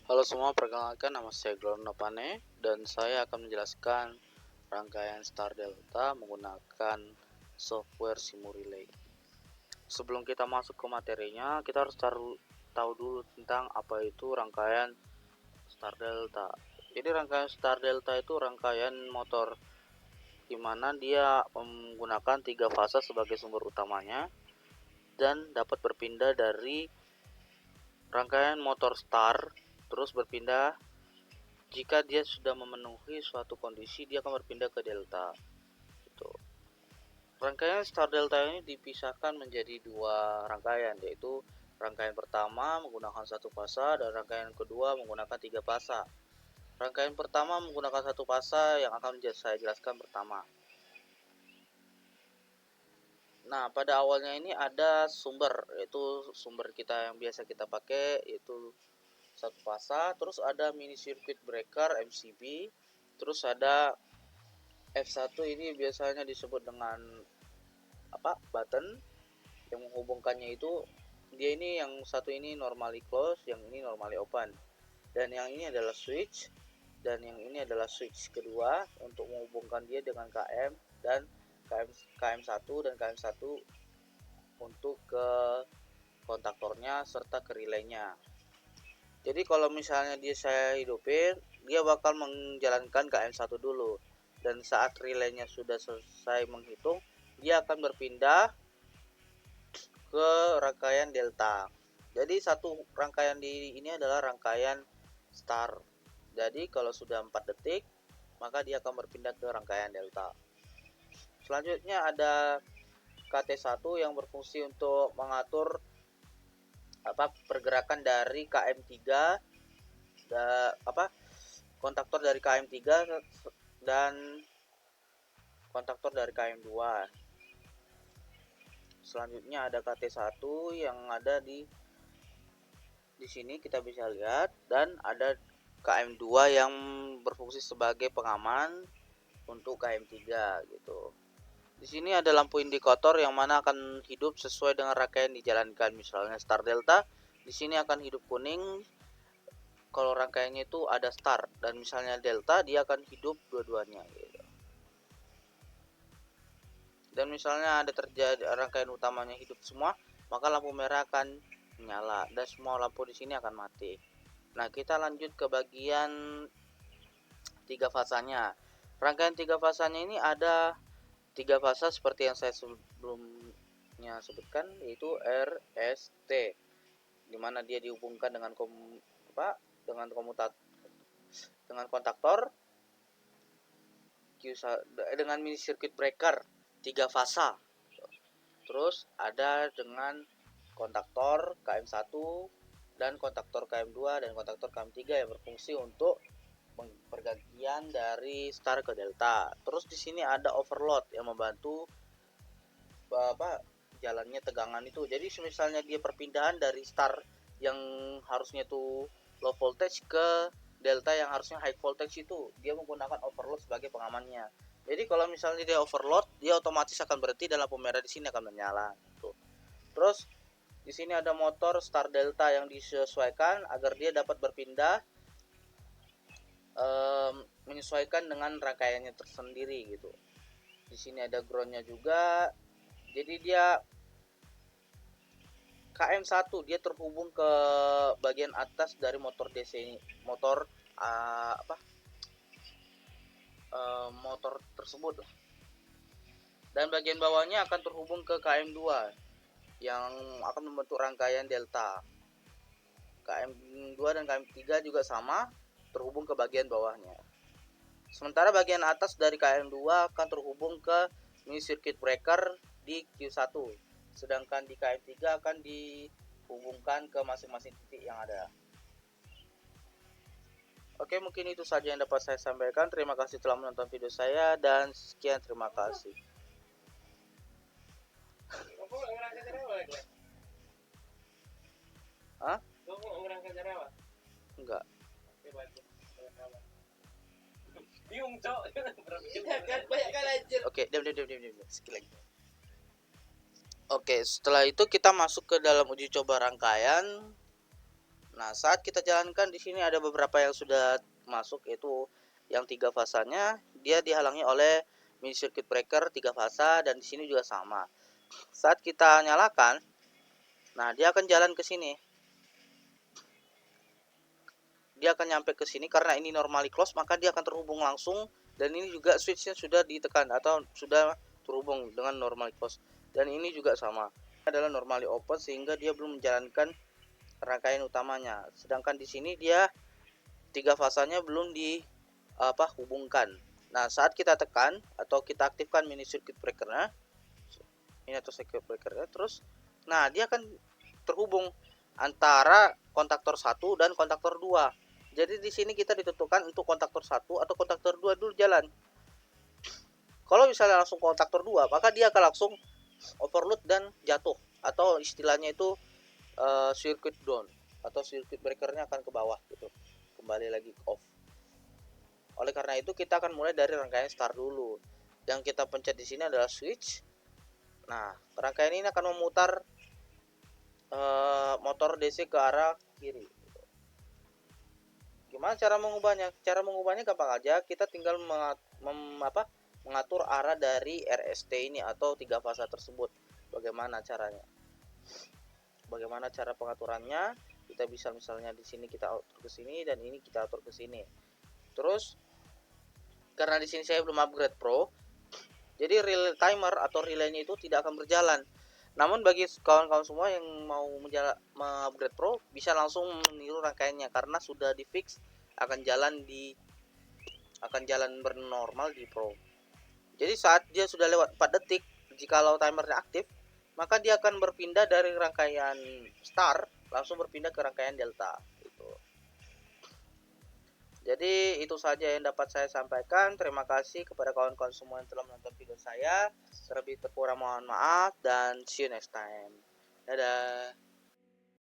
Halo semua, perkenalkan nama saya Glono Pane dan saya akan menjelaskan rangkaian Star Delta menggunakan software Simurelay. Sebelum kita masuk ke materinya, kita harus tahu dulu tentang apa itu rangkaian Star Delta. Jadi rangkaian Star Delta itu rangkaian motor di mana dia menggunakan 3 fase sebagai sumber utamanya dan dapat berpindah dari rangkaian motor Star terus berpindah. Jika dia sudah memenuhi suatu kondisi, dia akan berpindah ke delta. Gitu. Rangkaian Star Delta ini dipisahkan menjadi 2 rangkaian, yaitu rangkaian pertama menggunakan 1 fasa dan rangkaian kedua menggunakan 3 fasa. Rangkaian pertama menggunakan 1 fasa yang akan saya jelaskan pertama. Nah, pada awalnya ini ada sumber, yaitu sumber kita yang biasa kita pakai, yaitu 1 fasa, terus ada mini circuit breaker MCB, terus ada F1 ini biasanya disebut dengan button yang menghubungkannya itu. Dia ini yang satu ini normally close, yang ini normally open, dan yang ini adalah switch, dan yang ini adalah switch kedua untuk menghubungkan dia dengan KM dan KM1 dan KM1 untuk ke kontaktornya serta ke relaynya. Jadi kalau misalnya saya hidupin, dia bakal menjalankan KM1 dulu, dan saat relaynya sudah selesai menghitung, dia akan berpindah ke rangkaian delta. Jadi satu rangkaian ini adalah rangkaian star. Jadi kalau sudah 4 detik, maka dia akan berpindah ke rangkaian delta. Selanjutnya ada KT1 yang berfungsi untuk mengatur pergerakan dari KM3 kontaktor dari KM3 dan kontaktor dari KM2. Selanjutnya ada KT1 yang ada di sini kita bisa lihat, dan ada KM2 yang berfungsi sebagai pengaman untuk KM3 gitu. Di sini ada lampu indikator yang mana akan hidup sesuai dengan rangkaian dijalankan. Misalnya Star Delta, di sini akan hidup kuning kalau rangkaiannya itu ada Star, dan misalnya Delta dia akan hidup dua-duanya gitu. Dan misalnya ada terjadi rangkaian utamanya hidup semua, maka lampu merah akan menyala dan semua lampu di sini akan mati. Nah, kita lanjut ke bagian 3 fasanya. Rangkaian 3 fasanya ini ada 3 fasa seperti yang saya sebelumnya sebutkan, yaitu RST, dimana dia dihubungkan dengan kontaktor dengan mini circuit breaker 3 fasa. Terus ada dengan kontaktor KM1 dan kontaktor KM2 dan kontaktor KM3 yang berfungsi untuk pergantian dari star ke delta. Terus di sini ada overload yang membantu jalannya tegangan itu. Jadi misalnya dia perpindahan dari star yang harusnya itu low voltage ke delta yang harusnya high voltage, itu dia menggunakan overload sebagai pengamannya. Jadi kalau misalnya dia overload, dia otomatis akan berhenti dan lampu merah di sini akan menyala. Tuh. Terus di sini ada motor star delta yang disesuaikan agar dia dapat berpindah menyesuaikan dengan rangkaiannya tersendiri gitu. Di sini ada groundnya juga. Jadi dia KM1 dia terhubung ke bagian atas dari motor DC ini, motor tersebut lah. Dan bagian bawahnya akan terhubung ke KM2 yang akan membentuk rangkaian delta. KM2 dan KM3 juga sama, terhubung ke bagian bawahnya. Sementara bagian atas dari KM2 akan terhubung ke mini circuit breaker di Q1. Sedangkan di KM3 akan dihubungkan ke masing-masing titik yang ada. Oke, mungkin itu saja yang dapat saya sampaikan. Terima kasih telah menonton video saya, dan sekian, terima kasih. Hah? Enggak. Bingung, Cok. Oke, diam. Sekali lagi. Oke, setelah itu kita masuk ke dalam uji coba rangkaian. Nah, saat kita jalankan di sini ada beberapa yang sudah masuk, yaitu yang 3 fasanya dia dihalangi oleh mini circuit breaker 3 fasa, dan di sini juga sama. Saat kita nyalakan, nah dia akan jalan ke sini. Dia akan nyampe ke sini karena ini normally close, maka dia akan terhubung langsung, dan ini juga switchnya sudah ditekan atau sudah terhubung dengan normally close. Dan ini juga sama, adalah normally open sehingga dia belum menjalankan rangkaian utamanya. Sedangkan di sini dia 3 fasanya belum hubungkan. Nah, saat kita tekan atau kita aktifkan mini circuit breakernya, ini atau circuit breakernya, terus nah dia akan terhubung antara kontaktor 1 dan kontaktor 2. Jadi di sini kita ditentukan untuk kontaktor 1 atau kontaktor 2 dulu jalan. Kalau misalnya langsung kontaktor 2, maka dia akan langsung overload dan jatuh, atau istilahnya itu circuit down, atau circuit breakernya akan ke bawah gitu, kembali lagi off. Oleh karena itu kita akan mulai dari rangkaian start dulu. Yang kita pencet di sini adalah switch. Nah, rangkaian ini akan memutar motor DC ke arah kiri. Gimana cara mengubahnya? Cara mengubahnya gampang aja. Kita tinggal mengatur arah dari RST ini atau 3 fasa tersebut. Bagaimana caranya? Bagaimana cara pengaturannya? Kita bisa misalnya di sini kita atur ke sini, dan ini kita atur ke sini. Terus karena di sini saya belum upgrade Pro, jadi relay timer atau relaynya itu tidak akan berjalan. Namun bagi kawan-kawan semua yang mau mengupgrade Pro, bisa langsung meniru rangkaiannya karena sudah di fix akan jalan bernormal di Pro. Jadi saat dia sudah lewat 4 detik, jikalau timernya aktif, maka dia akan berpindah dari rangkaian start langsung berpindah ke rangkaian delta gitu. Jadi itu saja yang dapat saya sampaikan. Terima kasih kepada kawan-kawan semua yang telah menonton video saya. Terlebih terkurang mohon maaf, dan see you next time. Dadah.